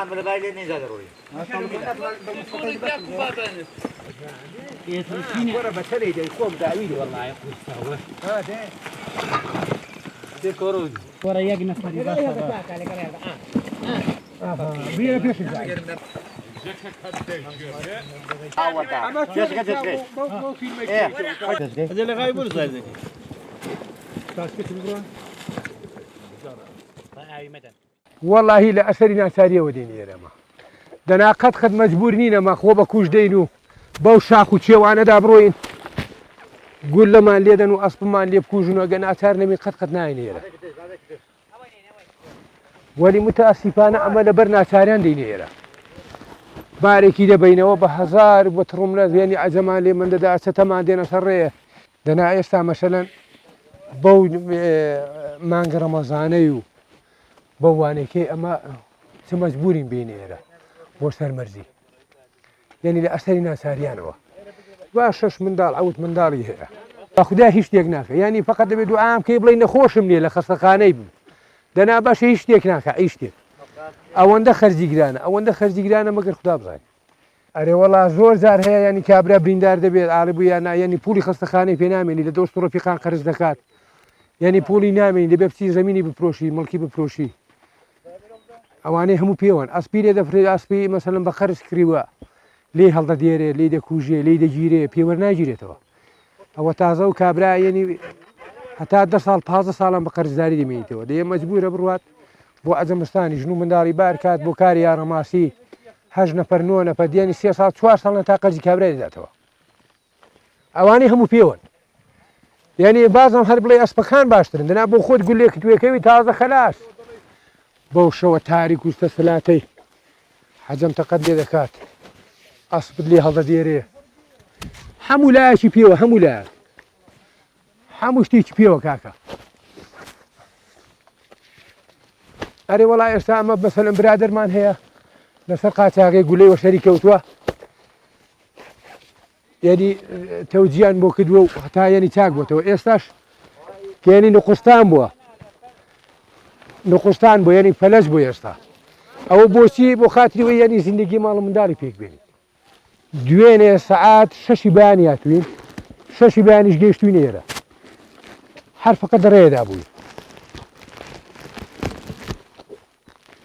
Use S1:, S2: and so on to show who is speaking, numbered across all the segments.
S1: عمل بايلي نيجا ضروري.
S2: ورا بتلي ده يقوم داويلي والله يقول سوا. ده. ده كروج. ورا يجنا فري بس. بيا بيش جاي. هذا اللي غايب ولا زايد؟ والله لا أسرنا سارية وديني يا رما دنا قد مجبورين ما خوبا كوش دينو باو شاخو تشي وانا دابروين قول لما اللي دنو أصب ما اللي بكوجنو أجنا أثارنا من قد ناين يا ولي متأسفانا عمل برنا ساريان ديني يا باركي ده بينه وبهزار وترملا يعني عزمان لي من دا ستما دينا سرية دنا يستا مثلا بو مانغ رمضانيو بواني كي اما مجبورين بينيرا بوسر مرزي يعني لأسرنا ساريانوا واشش من دار عوت من داري هي خدا هيش ديقناك يعني فقط بدو عام كي بلين خوش مني لخصقاني دنا باش هيش ديقناك عيش ديك او اند خرجي قرانا مگر خدا بزاي اري والله زور زار هي يعني كابرا بريندار دبي عربي انا يعني بولي خصقاني بينام يعني لدوست رفيقان قرض زكاه يعني بولي نامي دبي بتي زميني ببروشي ملكي ببروشي اواني همو بيوان اسبي دفري اسبي مثلا بخرج كريوا ليه هلدا ديري ليه دكوجي ليه دجيري بيور ناجيري تو او تازو كابرا يعني حتى 10 سال 15 سال بقرض داري دميتو دي مجبوره بروات بو ازمستاني جنو من داري باركات بو كاري رماسي حج نفر نونه فدياني 3 سال 4 سال تا قرض كابرا داتو اواني همو بيوان يعني بعضهم هرب لي اسبخان باشترن انا بو خود قول لك تويكوي تازه خلاص بو شو تاريك واستسلاتي حجم تقدي ذكات اصبد لي هذا ديري حمو لا شي بيو حمو لا حمو شتي بيو كاكا اري والله يستعمل مثلا برادر مان هي لسرقاتها يقول لي وشركه وتوا يعني توجيان بو كدو حتى يعني تاقبو تو استاش يعني نقصتان بو يعني فلس بو يستا او بوشي بو خاطري يعني زندگي مال من داري فيك بيني دوين ساعات شش بانياتوين شش بانيش جيشتوين يرا حرف قدر يدا ابوي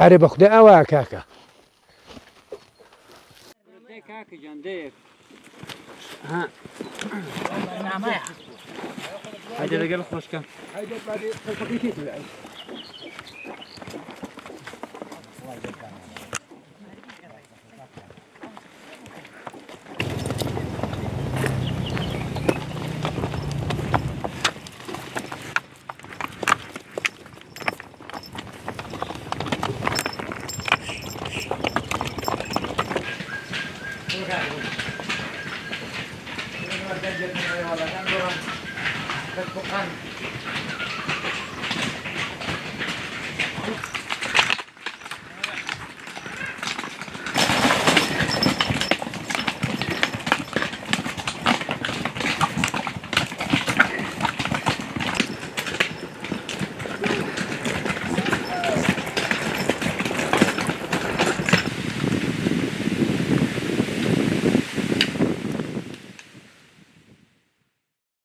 S2: اري بخدا اوا كاكا كاكا جنديك ها هيدا اللي قال خوش كان هيدا بعد